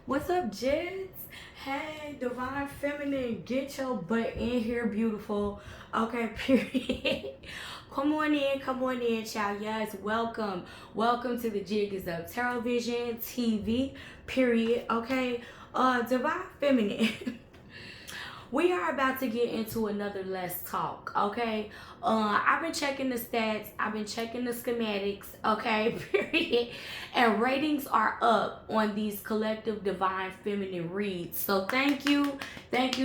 What's up, Jitz? Hey, Divine Feminine, get your butt in here, beautiful. Okay, period. Come on in, child. Yes, welcome. Welcome to the Jig is Up TarotVision TV, period. Okay, Divine Feminine. We are about to get into another Let's Talk, okay? I've been checking the stats, I've been checking the schematics, okay, period. And ratings are up on these collective divine feminine reads. So thank you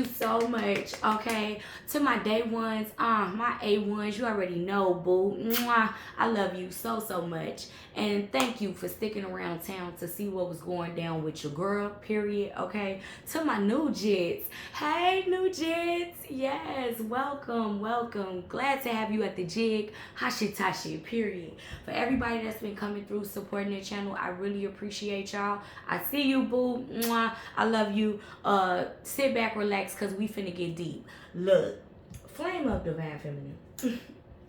so much, okay? To my day ones, my A1s, you already know, boo. Mwah. I love you so much. And thank you for sticking around town to see what was going down with your girl, period, okay? To my new Jits, hey, new Jits, yes, welcome. Glad to have you at the Jig, Hashitashi, period. For everybody that's been coming through, supporting the channel, I really appreciate y'all. I see you, boo. Mwah. I love you. Sit back, relax, because we finna get deep. Look, flame up Divine Feminine.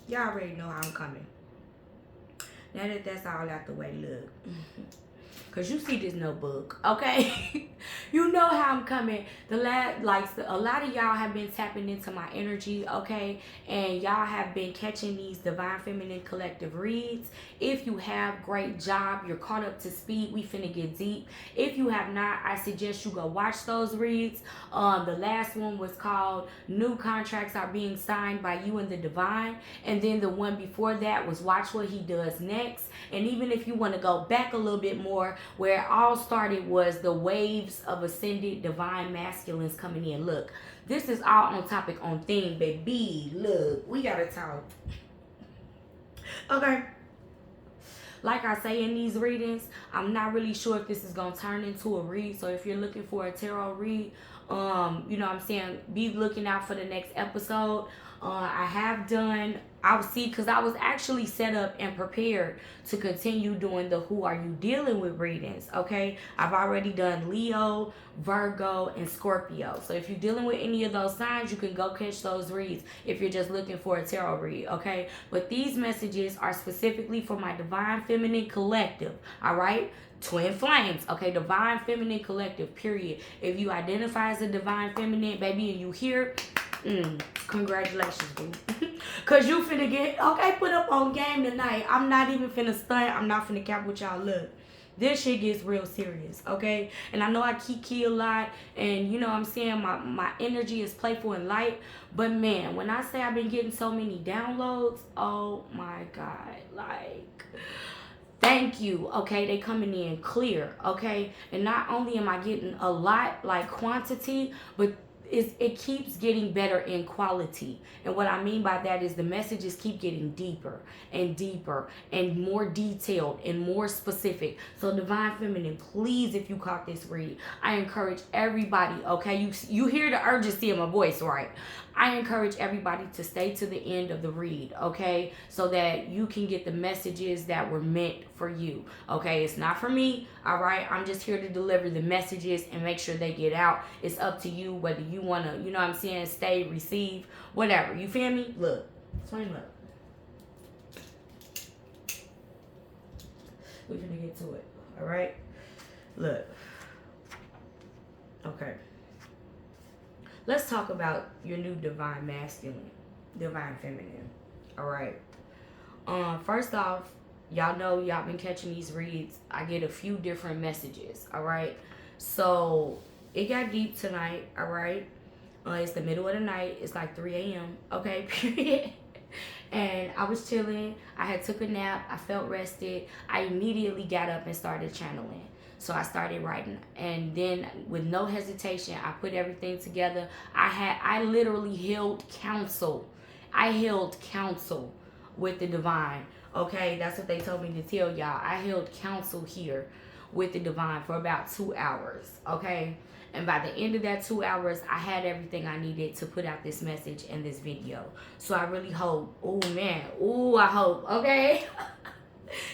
Y'all already know how I'm coming. Now that that's all out the way, look. Cause you see this notebook, okay? You know how I'm coming. A lot of y'all have been tapping into my energy, okay? And y'all have been catching these Divine Feminine collective reads. If you have, great job. You're caught up to speed. We finna get deep. If you have not, I suggest you go watch those reads. The last one was called New Contracts Are Being Signed by You and the Divine. And then the one before that was Watch What He Does Next. And even if you want to go back a little bit more, where it all started was the waves of ascended divine masculines coming in. Look, this is all on topic, on theme, baby. Look, we gotta talk. Okay. Like I say in these readings, I'm not really sure if this is gonna turn into a read. So if you're looking for a tarot read, you know what I'm saying, be looking out for the next episode. I have done, I'll see, because I was actually set up and prepared to continue doing the Who Are You Dealing With readings, okay? I've already done Leo, Virgo, and Scorpio. So if you're dealing with any of those signs, you can go catch those reads if you're just looking for a tarot read, okay? But these messages are specifically for my Divine Feminine Collective, all right? Twin flames, okay? Divine Feminine Collective, period. If you identify as a Divine Feminine, baby, and you here, congratulations, boo. Cause you finna get, okay, put up on game tonight. I'm not even finna stunt. I'm not finna cap with y'all. Look, this shit gets real serious, okay? And I know I key a lot, and you know what I'm saying, my energy is playful and light, but man, when I say I've been getting so many downloads, oh my God, like, thank you, okay? They coming in clear, okay? And not only am I getting a lot, like quantity, but it keeps getting better in quality. And what I mean by that is the messages keep getting deeper and deeper and more detailed and more specific. So Divine Feminine, please, if you caught this read, I encourage everybody, okay? You hear the urgency in my voice, right? I encourage everybody to stay to the end of the read, okay? So that you can get the messages that were meant for you, okay? It's not for me, all right? I'm just here to deliver the messages and make sure they get out. It's up to you whether you want to, you know what I'm saying, stay, receive, whatever. You feel me? Look, flame up. We're gonna get to it, all right? Look. Okay. Let's talk about your new divine masculine, divine feminine. All right. First off, y'all know y'all been catching these reads. I get a few different messages. All right. So it got deep tonight. All right. It's the middle of the night. It's like 3 a.m. Okay. Period. And I was chilling. I had took a nap. I felt rested. I immediately got up and started channeling. So I started writing, and then with no hesitation, I put everything together. I literally held counsel. I held counsel with the divine. Okay, that's what they told me to tell y'all. I held counsel here with the divine for about 2 hours. Okay, and by the end of that 2 hours, I had everything I needed to put out this message and this video. So I really hope, oh man, oh, I hope, okay,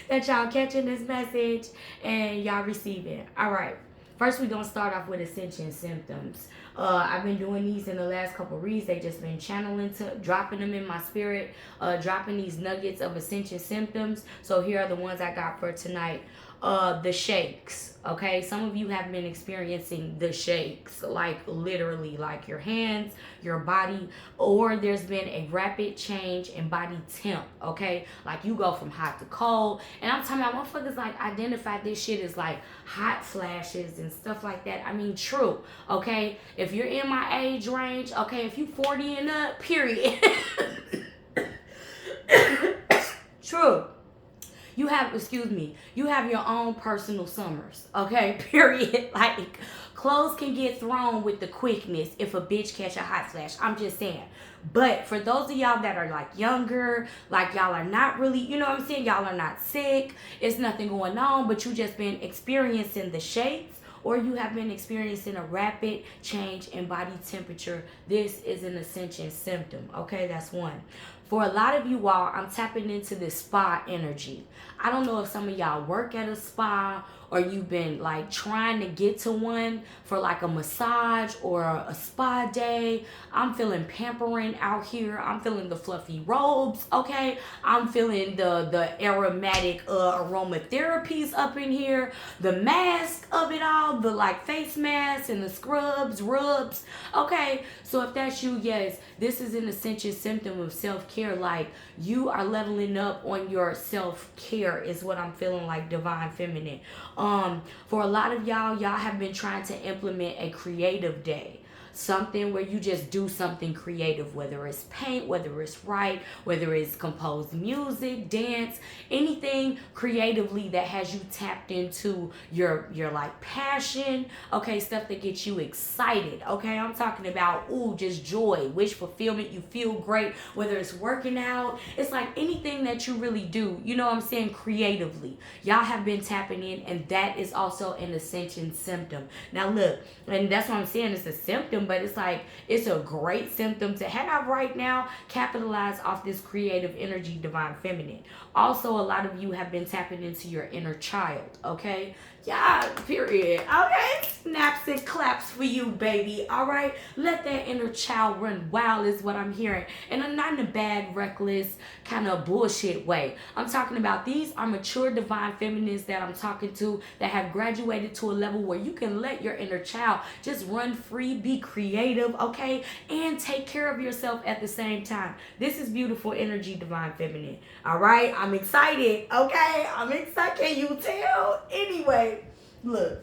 that y'all catching this message and y'all receive it. All right. First, we're going to start off with ascension symptoms. I've been doing these in the last couple reads. They just been channeling, dropping them in my spirit, dropping these nuggets of ascension symptoms. So here are the ones I got for tonight. the shakes. Okay, some of you have been experiencing the shakes, like literally, like your hands, your body, or there's been a rapid change in body temp. Okay, like you go from hot to cold, and I'm talking about motherfuckers like identify this shit as like hot flashes and stuff like that. I mean, true. Okay, if you're in my age range, okay, if you 40 and up, period. True. You have, you have your own personal summers, okay? Period. Like, clothes can get thrown with the quickness if a bitch catch a hot flash. I'm just saying. But for those of y'all that are like younger, like y'all are not really, you know what I'm saying? Y'all are not sick. It's nothing going on, but you just been experiencing the shakes, or you have been experiencing a rapid change in body temperature. This is an ascension symptom, okay? That's one. For a lot of you all, I'm tapping into this spa energy. I don't know if some of y'all work at a spa, or you've been like trying to get to one for like a massage or a spa day. I'm feeling pampering out here. I'm feeling the fluffy robes, okay? I'm feeling the aromatic aromatherapies up in here, the mask of it all, the like face masks and the scrubs, rubs, okay? So if that's you, yes, this is an essential symptom of self-care. Like, you are leveling up on your self-care is what I'm feeling like, Divine Feminine. For a lot of y'all have been trying to implement a creative day. Something where you just do something creative, whether it's paint, whether it's write, whether it's compose music, dance, anything creatively that has you tapped into your like passion, okay, stuff that gets you excited, okay? I'm talking about, ooh, just joy, wish fulfillment, you feel great, whether it's working out, it's like anything that you really do, you know what I'm saying, creatively. Y'all have been tapping in, and that is also an ascension symptom. Now look, and that's what I'm saying, it's a symptom, but it's like, it's a great symptom to have right now. Capitalize off this creative energy, Divine Feminine. Also, a lot of you have been tapping into your inner child, okay? Yeah, period. Okay, snaps and claps for you, baby. All right, let that inner child run wild is what I'm hearing, and I'm not in a bad, reckless kind of bullshit way. I'm talking about, these are mature Divine Feminines that I'm talking to, that have graduated to a level where you can let your inner child just run free, be creative, okay, and take care of yourself at the same time. This is beautiful energy, Divine Feminine. All right, I'm excited, okay? I'm excited. Can you tell? Anyway, look,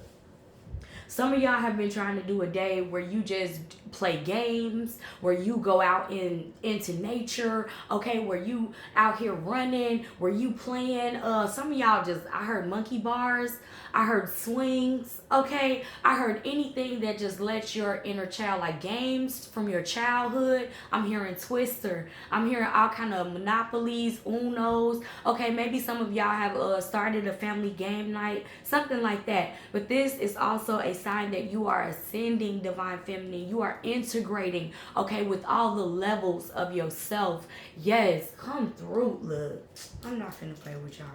some of y'all have been trying to do a day where you just play games, where you go out into nature, okay, where you out here running, where you playing, some of y'all just, I heard monkey bars, I heard swings, okay, I heard anything that just lets your inner child, like games from your childhood. I'm hearing Twister, I'm hearing all kind of Monopolies, Unos, okay, maybe some of y'all have started a family game night, something like that. But this is also a sign that you are ascending, Divine Feminine. You are integrating, okay, with all the levels of yourself. Yes, come through. Look, I'm not finna play with y'all.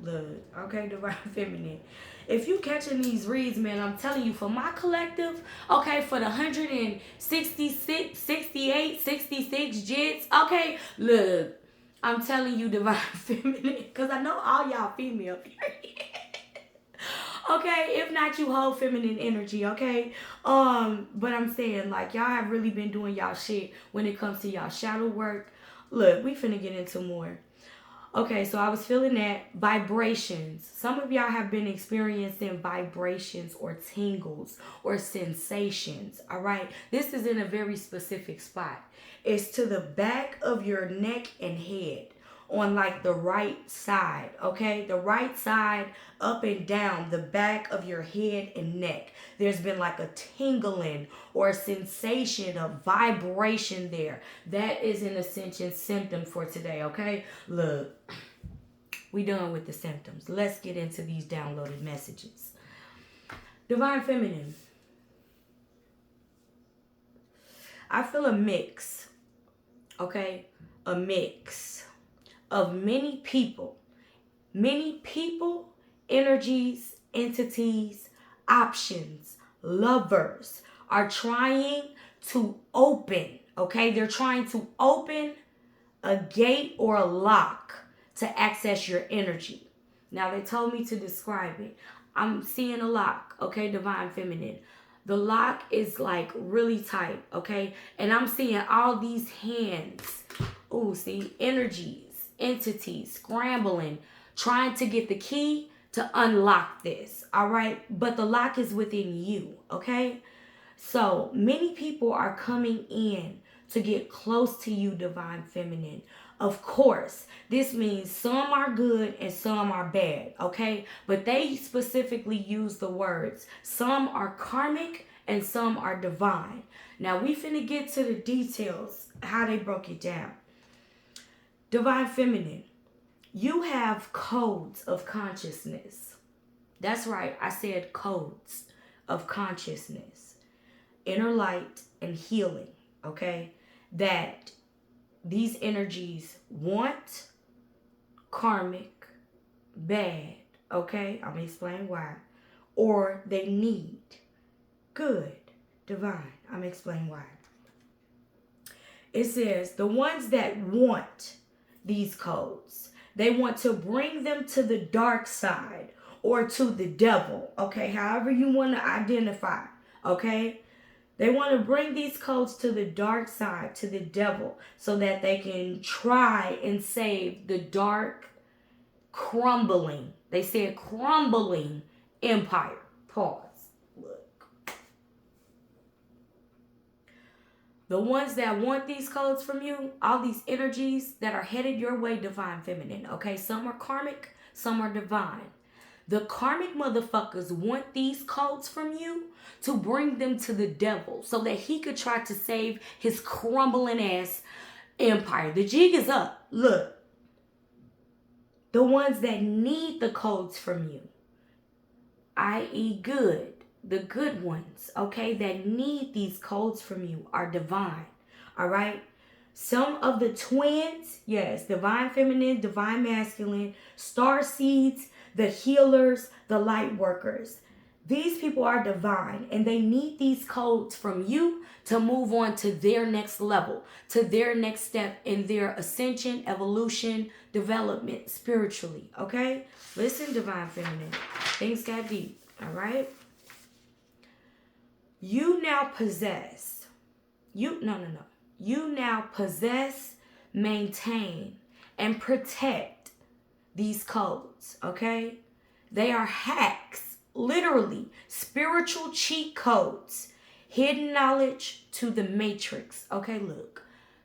Look, okay, Divine Feminine. If you catching these reads, man, I'm telling you, for my collective, okay, for the 166, 68, 66 jits, okay, look, I'm telling you, Divine Feminine, because I know all y'all female. Okay, if not, you hold feminine energy, okay? But I'm saying, like, y'all have really been doing y'all shit when it comes to y'all shadow work. Look, we finna get into more. Okay, so I was feeling that vibrations. Some of y'all have been experiencing vibrations or tingles or sensations, all right? This is in a very specific spot. It's to the back of your neck and head, on like the right side, okay? The right side, up and down the back of your head and neck. There's been like a tingling or a sensation of vibration there. That is an ascension symptom for today, okay? Look, we done with the symptoms. Let's get into these downloaded messages. Divine Feminine. I feel a mix, okay? A mix of many people, energies, entities, options, lovers are trying to open, okay? They're trying to open a gate or a lock to access your energy, Now, they told me to describe it. I'm seeing a lock, okay, divine feminine. The lock is like really tight, okay? And I'm seeing all these hands. Oh, see, energies, entities, scrambling, trying to get the key to unlock this, all right? But the lock is within you, okay? So many people are coming in to get close to you, divine feminine. Of course, this means some are good and some are bad, okay? But they specifically use the words, some are karmic and some are divine. Now we finna get to the details, how they broke it down. Divine feminine, you have codes of consciousness. That's right, I said codes of consciousness. Inner light and healing, okay? That these energies want, karmic, bad, okay? I'm gonna explain why. Or they need, good, divine. I'm gonna explain why. It says the ones that want these codes, they want to bring them to the dark side or to the devil, okay? However you want to identify, okay? They want to bring these codes to the dark side, to the devil, so that they can try and save the dark, crumbling, they said crumbling empire. Pause. Look. The ones that want these codes from you, all these energies that are headed your way, divine feminine, okay? Some are karmic, some are divine. The karmic motherfuckers want these codes from you to bring them to the devil so that he could try to save his crumbling ass empire. The jig is up. Look. The ones that need the codes from you, i.e. good, the good ones, okay, that need these codes from you are divine, all right? Some of the twins, yes, divine feminine, divine masculine, star seeds, the healers, the light workers. These people are divine and they need these codes from you to move on to their next level, to their next step in their ascension, evolution, development spiritually, okay? Listen, divine feminine, things got deep, all right? You now possess, you now possess, maintain, and protect these codes, okay? They are hacks, literally spiritual cheat codes, hidden knowledge to the matrix, okay? Look,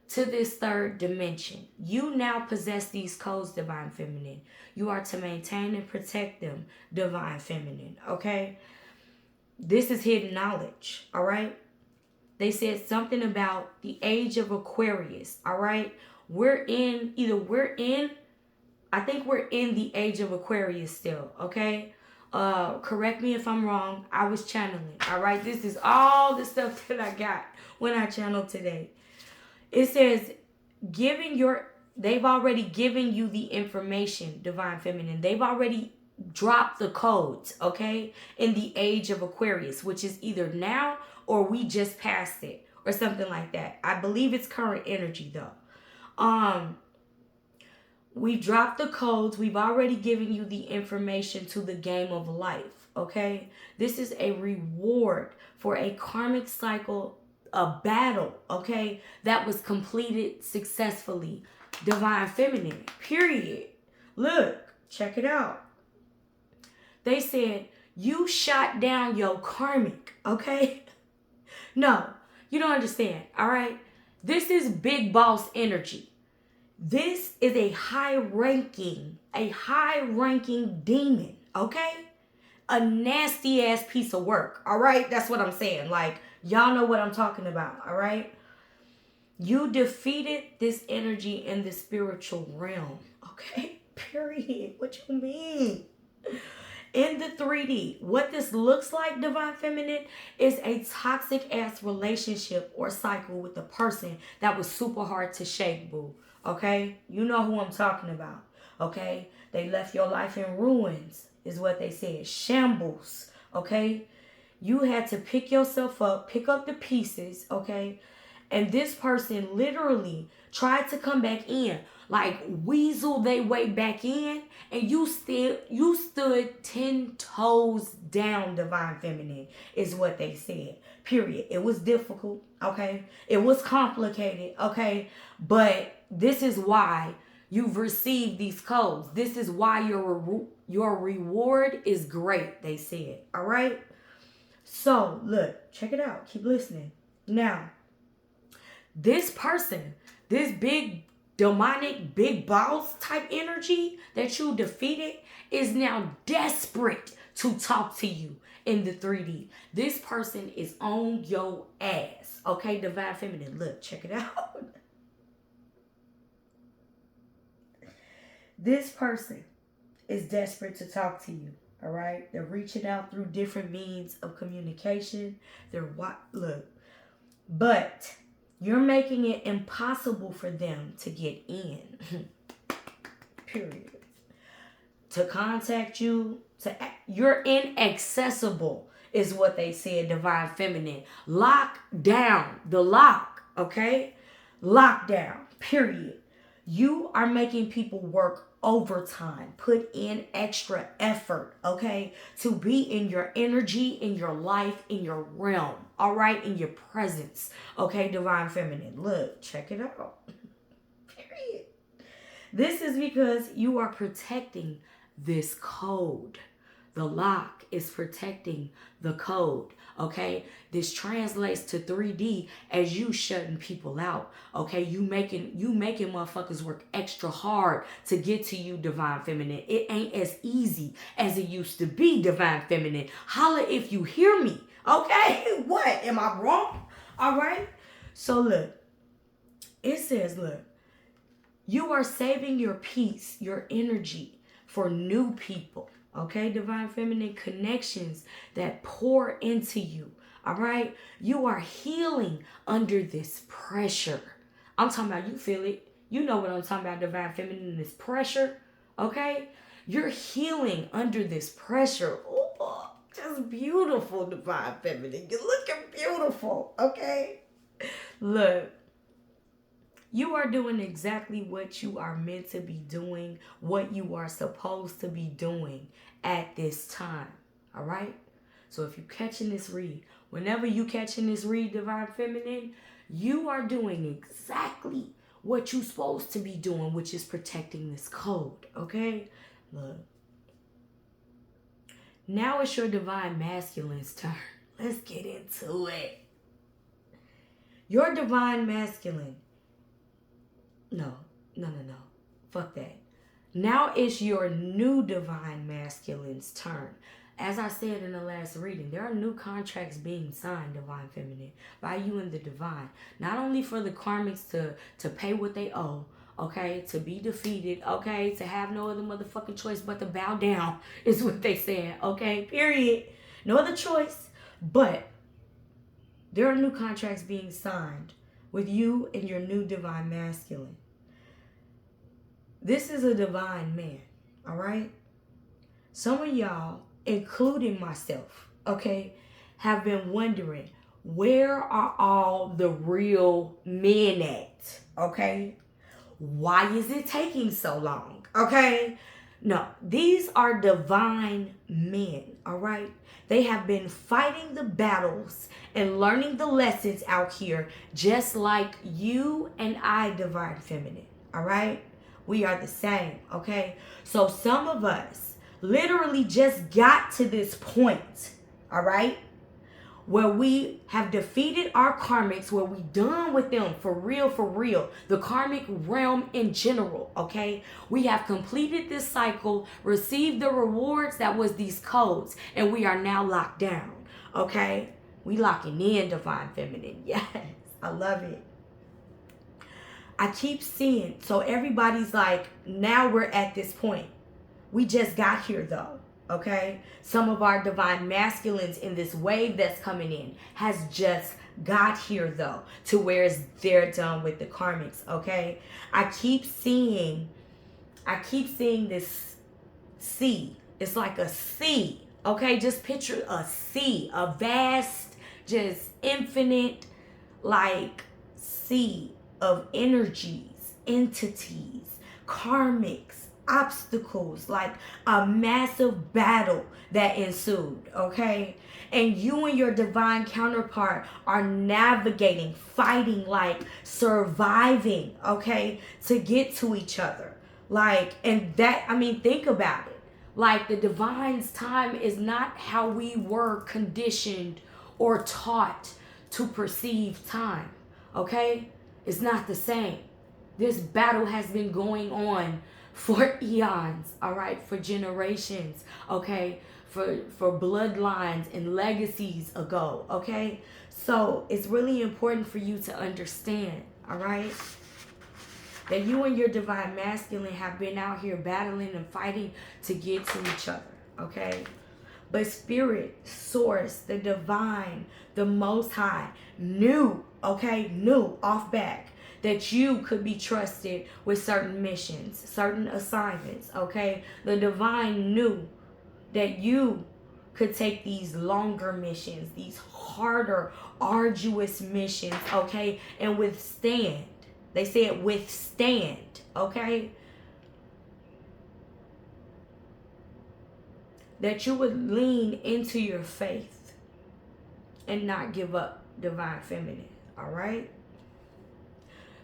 to this third dimension. You now possess these codes, divine feminine. You are to maintain and protect them, divine feminine, okay? This is hidden knowledge, all right? They said something about the age of Aquarius, all right? I think we're in the age of Aquarius still, okay? Correct me if I'm wrong. I was channeling, all right? This is all the stuff that I got when I channeled today. It says, they've already given you the information, divine feminine. They've already dropped the codes, okay? In the age of Aquarius, which is either now or we just passed it or something like that. I believe it's current energy though. We've dropped the codes. We've already given you the information to the game of life, okay? This is a reward for a karmic cycle, a battle, okay, that was completed successfully. Divine feminine, period. Look, check it out. They said, you shot down your karmic, okay? No, you don't understand, all right? This is big boss energy. This is a high-ranking demon, okay? A nasty-ass piece of work, all right? That's what I'm saying. Like, y'all know what I'm talking about, all right? You defeated this energy in the spiritual realm, okay? Period. What you mean? In the 3D, what this looks like, divine feminine, is a toxic-ass relationship or cycle with a person that was super hard to shake, boo. Okay? You know who I'm talking about. Okay? They left your life in ruins, is what they said. Shambles. Okay? You had to pick yourself up, pick up the pieces, okay? And this person literally tried to come back in. like weasel their way back in, and you stood 10 toes down, divine feminine, is what they said. Period. It was difficult, okay? It was complicated, okay? But this is why you've received these codes. This is why your reward is great, they said. All right? So, look, check it out. Keep listening. Now, this person, this big demonic big boss type energy that you defeated is now desperate to talk to you in the 3D. This person is on your ass. Okay, divine feminine. Look, check it out. This person is desperate to talk to you. All right, they're reaching out through different means of communication. Look, but you're making it impossible for them to get in. Period. To contact you, you're inaccessible, is what they said, divine feminine. Lock down the lock, okay? Lockdown, period. You are making people work overtime, put in extra effort, okay, to be in your energy, in your life, in your realm, all right, in your presence, okay, divine feminine. Look, check it out. Period. This is because you are protecting this code. The lock is protecting the code, okay? This translates to 3D as you shutting people out, okay? You making motherfuckers work extra hard to get to you, divine feminine. It ain't as easy as it used to be, divine feminine. Holla if you hear me, okay? What? Am I wrong? All right? So look, it says, look, you are saving your peace, your energy for new people. Okay, divine feminine, connections that pour into you. All right, you are healing under this pressure. I'm talking about, you feel it. You know what I'm talking about, divine feminine, this pressure. Okay, you're healing under this pressure. Oh, just beautiful, divine feminine. You're looking beautiful. Okay, look. You are doing exactly what you are meant to be doing, what you are supposed to be doing at this time. All right? So if you're catching this read, whenever you catching this read, divine feminine, you are doing exactly what you're supposed to be doing, which is protecting this code. Okay? Look. Now it's your divine masculine's turn. Let's get into it. Your divine masculine. No. Fuck that. Now it's your new divine masculine's turn. As I said in the last reading, there are new contracts being signed, divine feminine, by you and the divine. Not only for the karmics to pay what they owe, okay, to be defeated, okay, to have no other motherfucking choice but to bow down, is what they said, okay, period. No other choice. But there are new contracts being signed with you and your new divine masculine. This is a divine man, all right? Some of y'all, including myself, okay, have been wondering, where are all the real men at, okay? Why is it taking so long, okay? No, these are divine men, all right? They have been fighting the battles and learning the lessons out here just like you and I, divine feminine, all right? We are the same, okay? So some of us literally just got to this point, all right, where we have defeated our karmics, where we done with them for real, the karmic realm in general, okay? We have completed this cycle, received the rewards that was these codes, and we are now locked down, okay? We locking in, divine feminine. Yes, I love it. I keep seeing, so everybody's like, now we're at this point. We just got here though, okay? Some of our divine masculines in this wave that's coming in has just got here though, to where they're done with the karmics, okay? I keep seeing this sea. It's like a sea, okay? Just picture a sea, a vast, just infinite, like sea of energies, entities, karmics, obstacles, like a massive battle that ensued, okay? And you and your divine counterpart are navigating, fighting, like surviving, okay, to get to each other. Like, and that, I mean, think about it. Like, the divine's time is not how we were conditioned or taught to perceive time, okay? It's not the same. This battle has been going on for eons, all right, for generations, okay, for bloodlines and legacies ago, okay? So it's really important for you to understand, all right, that you and your divine masculine have been out here battling and fighting to get to each other, okay? But spirit, source, the divine, the most high, knew, okay, knew off back that you could be trusted with certain missions, certain assignments, okay? The divine knew that you could take these longer missions, these harder, arduous missions, okay, and withstand. They said withstand, okay? That you would lean into your faith and not give up, divine feminine, all right?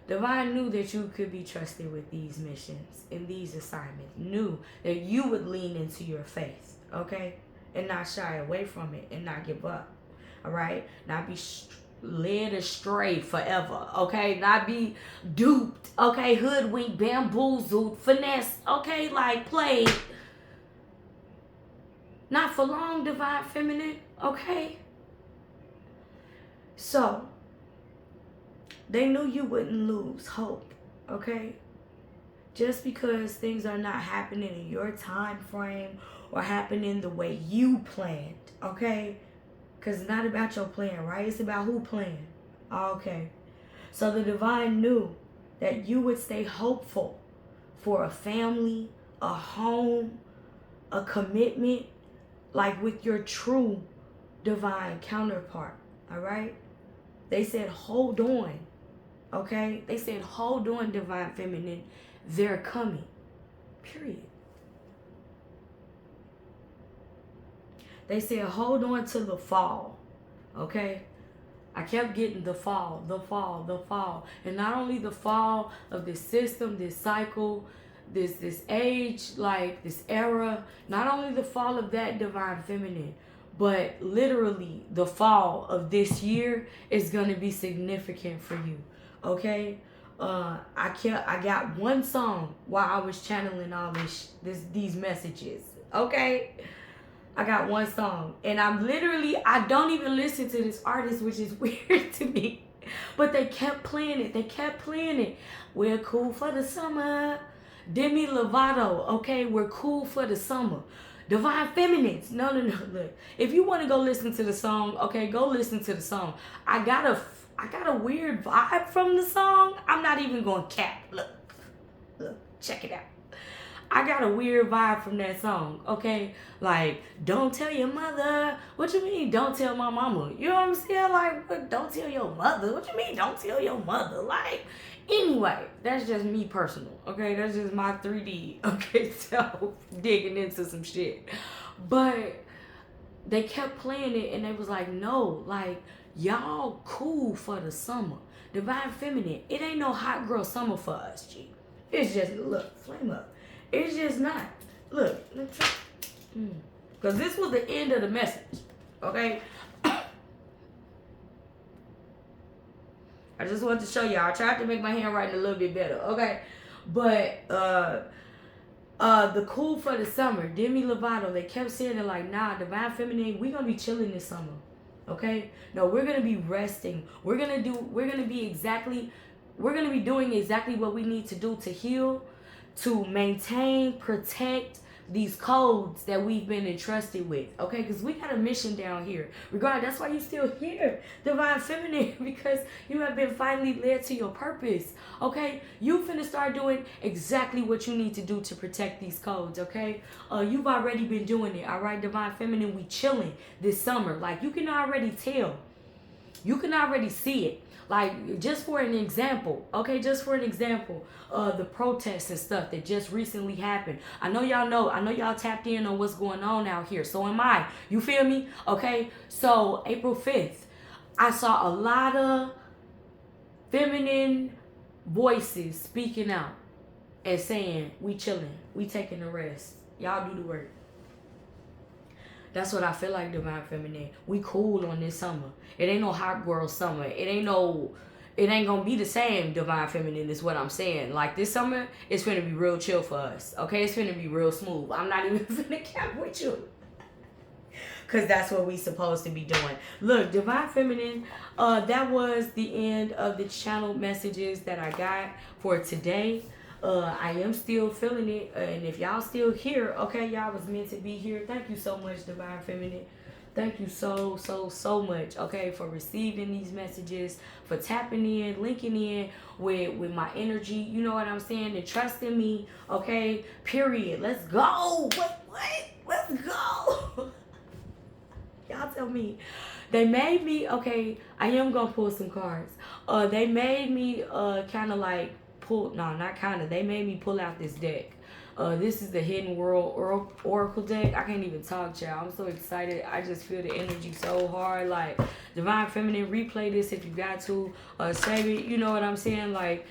Divine knew that you could be trusted with these missions and these assignments. Knew that you would lean into your faith, okay? And not shy away from it and not give up, all right? Not be led astray forever, okay? Not be duped, okay? Hoodwinked, bamboozled, finessed, okay? Like played. Not for long, divine feminine, okay? So, they knew you wouldn't lose hope, okay? Just because things are not happening in your time frame or happening the way you planned, okay? Because it's not about your plan, right? It's about who planned. Okay. So the divine knew that you would stay hopeful for a family, a home, a commitment, like with your true divine counterpart, all right? They said, hold on. Okay? They said, hold on, divine feminine. They're coming. Period. They said, hold on to the fall. Okay? I kept getting the fall, the fall, the fall. And not only the fall of this system, this cycle, this age, like this era, not only the fall of that divine feminine, but literally the fall of this year is going to be significant for you. Okay? I got one song while I was channeling all these messages. Okay? I got one song. And I don't even listen to this artist, which is weird to me. But they kept playing it. They kept playing it. We're cool for the summer. Demi Lovato. Okay? We're cool for the summer. Divine Feminines. No. Look. If you want to go listen to the song, okay, go listen to the song. I got a weird vibe from the song. I'm not even going to cap. Look, check it out. I got a weird vibe from that song, okay? Like, don't tell your mother. What you mean, don't tell my mama? You know what I'm saying? Like, what, don't tell your mother? What you mean, don't tell your mother? Like, anyway, that's just me personal, okay? That's just my 3D, okay, self digging into some shit. But they kept playing it, and they was like, no, like, y'all cool for the summer. Divine Feminine, it ain't no hot girl summer for us, G. It's just, look, flame up. It's just not. Look, because this was the end of the message, okay? I just wanted to show y'all. I tried to make my handwriting a little bit better, okay? But the cool for the summer, Demi Lovato, they kept saying it like, nah, Divine Feminine, we're gonna be chilling this summer, okay? No, we're gonna be resting. We're gonna be doing exactly what we need to do to heal, to maintain, protect these codes that we've been entrusted with, okay? Because we got a mission down here. Regardless, that's why you're still here, Divine Feminine, because you have been finally led to your purpose, okay? You finna start doing exactly what you need to do to protect these codes, okay? You've already been doing it, all right, Divine Feminine? We chilling this summer. Like, you can already tell. You can already see it. Like, just for an example, okay, just for an example, the protests and stuff that just recently happened. I know y'all tapped in on what's going on out here. So am I. You feel me? Okay, so April 5th, I saw a lot of feminine voices speaking out and saying, we chilling, we taking a rest. Y'all do the work. That's what I feel like, Divine Feminine. We cool on this summer. It ain't no hot girl summer. It ain't gonna be the same, Divine Feminine, is what I'm saying. Like, this summer, it's finna be real chill for us. Okay? It's finna be real smooth. I'm not even finna cap with you. Because that's what we supposed to be doing. Look, Divine Feminine, that was the end of the channel messages that I got for today. I am still feeling it, and if y'all still here, okay, y'all was meant to be here. Thank you so much, Divine Feminine. Thank you so much, okay, for receiving these messages, for tapping in, linking in with my energy, you know what I'm saying, and trusting me, okay, period. Let's go. What? Let's go. Y'all tell me. They made me, okay, I am gonna pull some cards. They made me kind of like they made me pull out this deck. This is the Hidden World Oracle deck. I can't even talk, y'all. I'm so excited. I just feel the energy so hard. Like, Divine Feminine, replay this if you got to. Save it. You know what I'm saying? Like,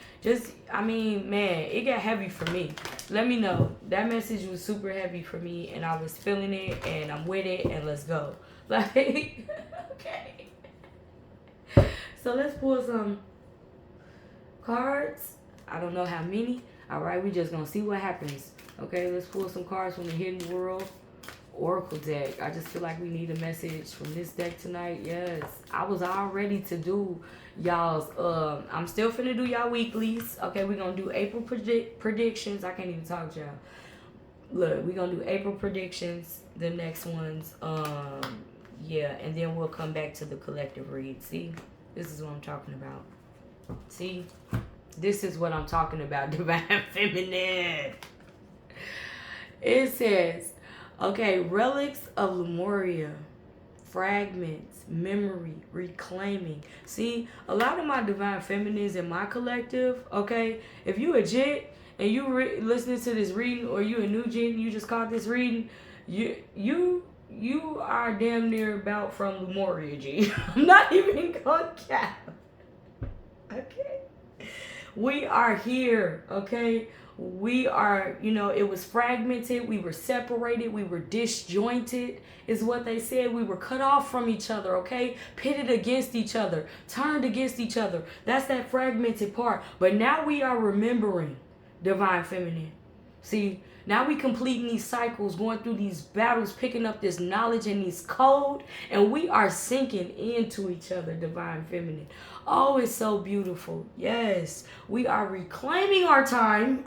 I mean, man, it got heavy for me. Let me know. That message was super heavy for me, and I was feeling it, and I'm with it, and let's go. Like, okay. So let's pull some cards. I don't know how many. All right, we just gonna see what happens. Okay, let's pull some cards from the Hidden World Oracle deck. I just feel like we need a message from this deck tonight. Yes, I was all ready to do y'all's. I'm still finna do y'all weeklies. Okay, we're gonna do April predictions. I can't even talk, y'all. Look, we're gonna do April predictions. The next ones, yeah, and then we'll come back to the collective read. See, this is what I'm talking about. See. This is what I'm talking about, Divine Feminine. It says, okay, relics of Lemuria, fragments, memory, reclaiming. See, a lot of my Divine Feminines in my collective, okay, if you a Jit and you listening to this reading, or you a new Jit and you just caught this reading, you are damn near about from Lemuria, G. I'm not even gonna cap. Okay. We are here, okay? We are, it was fragmented. We were separated. We were disjointed, is what they said. We were cut off from each other, okay? Pitted against each other, turned against each other. That's that fragmented part. But now we are remembering, Divine Feminine. See, now we completing these cycles, going through these battles, picking up this knowledge and this code, and we are sinking into each other, Divine Feminine. Oh, it's so beautiful. Yes, we are reclaiming our time,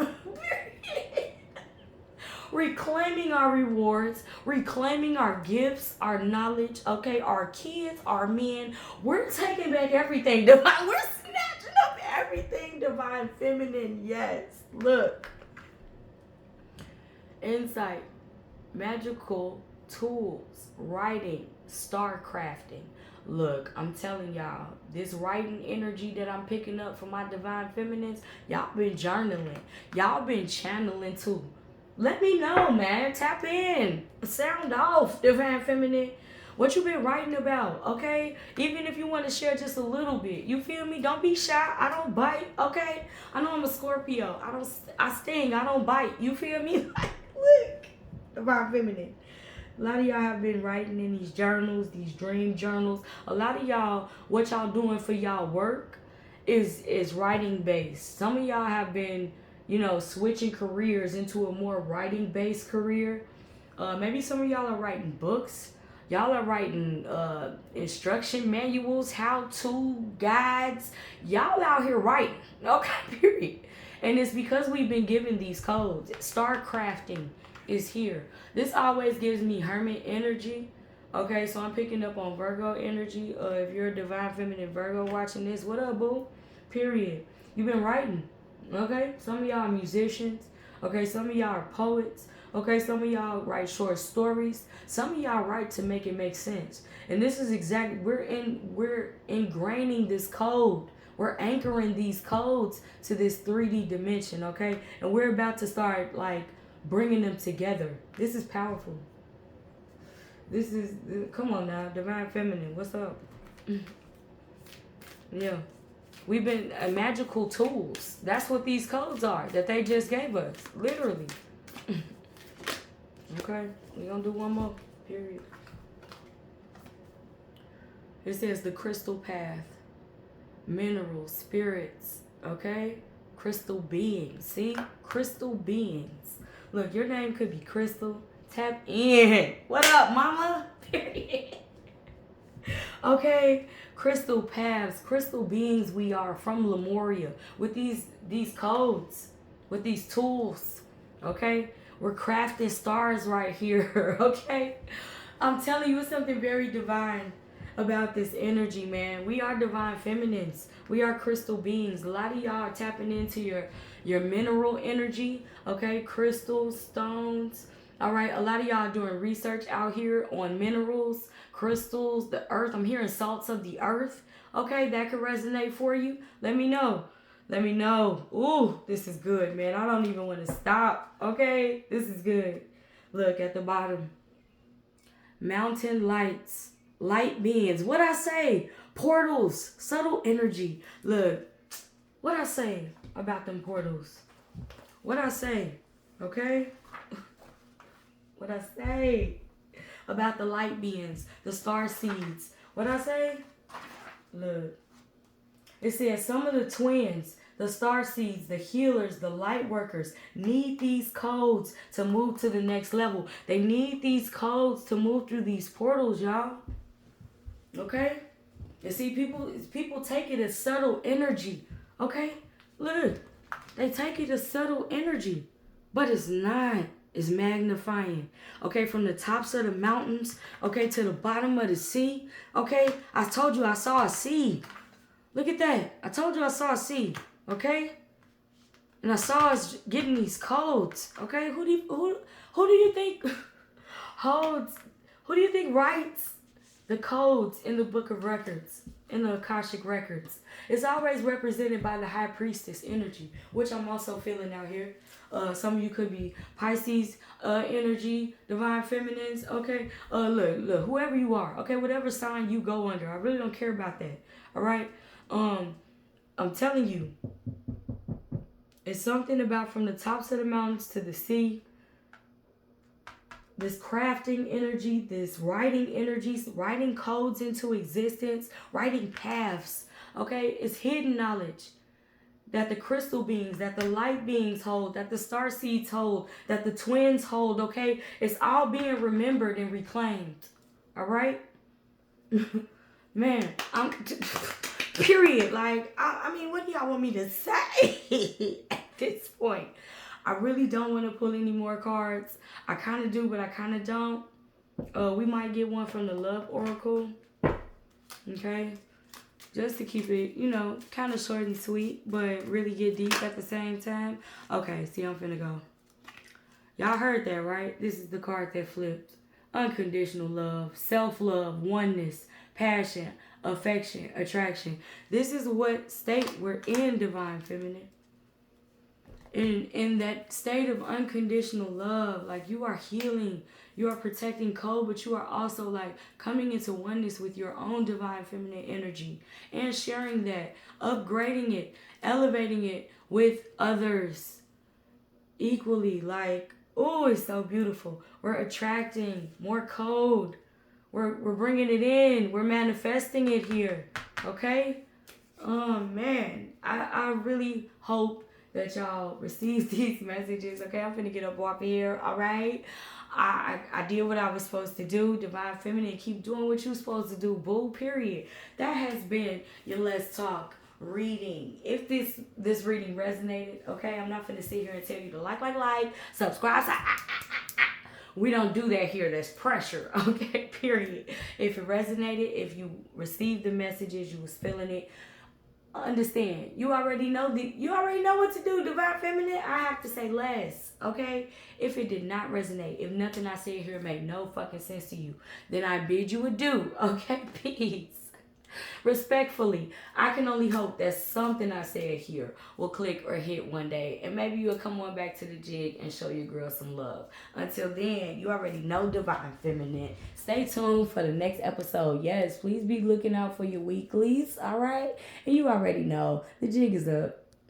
reclaiming our rewards, reclaiming our gifts, our knowledge, okay, our kids, our men. We're taking back everything, Divine. We're snatching up everything, Divine Feminine. Yes, look. Insight, magical tools, writing, star crafting. Look, I'm telling y'all, this writing energy that I'm picking up from my Divine Feminines, y'all been journaling. Y'all been channeling too. Let me know, man. Tap in. Sound off, Divine Feminine. What you been writing about, okay? Even if you want to share just a little bit. You feel me? Don't be shy. I don't bite, okay? I know I'm a Scorpio. I sting. I don't bite. You feel me? Look, Divine Feminine. A lot of y'all have been writing in these journals, these dream journals. A lot of y'all, what y'all doing for y'all work is writing based. Some of y'all have been, switching careers into a more writing based career. Maybe some of y'all are writing books. Y'all are writing instruction manuals, how-to guides. Y'all out here writing, okay, period. And it's because we've been given these codes. Star crafting is here. This always gives me Hermit energy. Okay, so I'm picking up on Virgo energy. If you're a Divine Feminine Virgo watching this, what up, boo? Period. You've been writing. Okay, some of y'all are musicians. Okay, some of y'all are poets. Okay, some of y'all write short stories. Some of y'all write to make it make sense. And this is exactly, we're ingraining this code. We're anchoring these codes to this 3D dimension, okay? And we're about to start, like, bringing them together. This is powerful. This is, come on now, Divine Feminine, what's up? Yeah. We've been magical tools. That's what these codes are that they just gave us, literally. Okay, we're gonna do one more, period. It says the crystal path, minerals, spirits, okay? Crystal beings, see? Crystal beings. Look, your name could be Crystal. Tap in. What up, mama? Period. Okay, crystal paths, crystal beings we are from Lemuria with these codes, with these tools, okay? We're crafting stars right here, okay? I'm telling you, it's something very divine about this energy, man. We are divine feminines. We are crystal beings. A lot of y'all are tapping into your mineral energy, okay? Crystals, stones, all right? A lot of y'all are doing research out here on minerals, crystals, the earth. I'm hearing salts of the earth, okay? That could resonate for you. Let me know. Let me know. Ooh, this is good, man. I don't even want to stop, okay? This is good. Look at the bottom. Mountain lights, light beings. What I say? Portals, subtle energy. Look, what I say about them portals? What I say, okay? What I say about the light beings, the star seeds. What I say? Look. It says some of the twins, the star seeds, the healers, the light workers need these codes to move to the next level. They need these codes to move through these portals, y'all. Okay? You see, people take it as subtle energy. Okay? Look. They take it as subtle energy. But it's not. Is magnifying, okay, from the tops of the mountains, okay, to the bottom of the sea, okay. I told you I saw a sea. Look at that. I told you I saw a sea, okay. And I saw us getting these codes, okay. Who do you think holds? Who do you think writes the codes in the Book of Records, in the Akashic Records? It's always represented by the High Priestess energy, which I'm also feeling out here. Some of you could be Pisces energy, divine feminines, okay? Look, whoever you are, okay? Whatever sign you go under, I really don't care about that, all right? I'm telling you, it's something about from the tops of the mountains to the sea, this crafting energy, this writing energies, writing codes into existence, writing paths, okay? It's hidden knowledge that the crystal beings, that the light beings hold, that the star seeds hold, that the twins hold, okay? It's all being remembered and reclaimed, all right? Man, I'm, period. Like, I mean, what do y'all want me to say at this point? I really don't want to pull any more cards. I kind of do, but I kind of don't. We might get one from the Love Oracle, okay? Just to keep it, you know, kind of short and sweet, but really get deep at the same time. Okay, see, I'm finna go. Y'all heard that, right? This is the card that flipped. Unconditional love, self-love, oneness, passion, affection, attraction. This is what state we're in, Divine Feminine. In that state of unconditional love, like you are healing, you are protecting code, but you are also like coming into oneness with your own divine feminine energy and sharing that, upgrading it, elevating it with others equally. Like, oh, it's so beautiful. We're attracting more code. We're bringing it in. We're manifesting it here. Okay? Man, I really hope that y'all receive these messages. Okay, I'm finna get up off here. All right, I did what I was supposed to do. Divine Feminine, keep doing what you're supposed to do, boo. Period. That has been your Let's Talk reading. If this reading resonated, okay, I'm not finna sit here and tell you to like, subscribe. We don't do that here. That's pressure. Okay, period. If it resonated, if you received the messages, you was feeling it, understand, you already know what to do, Divine Feminine. I have to say less, okay? If it did not resonate, if nothing I said here made no fucking sense to you, then I bid you adieu, okay? Peace. Respectfully, I can only hope that something I said here will click or hit one day, and maybe you'll come on back to the jig and show your girl some love. Until then, you already know Divine Feminine. Stay tuned for the next episode. Yes, please be looking out for your weeklies, all right? And you already know the jig is up.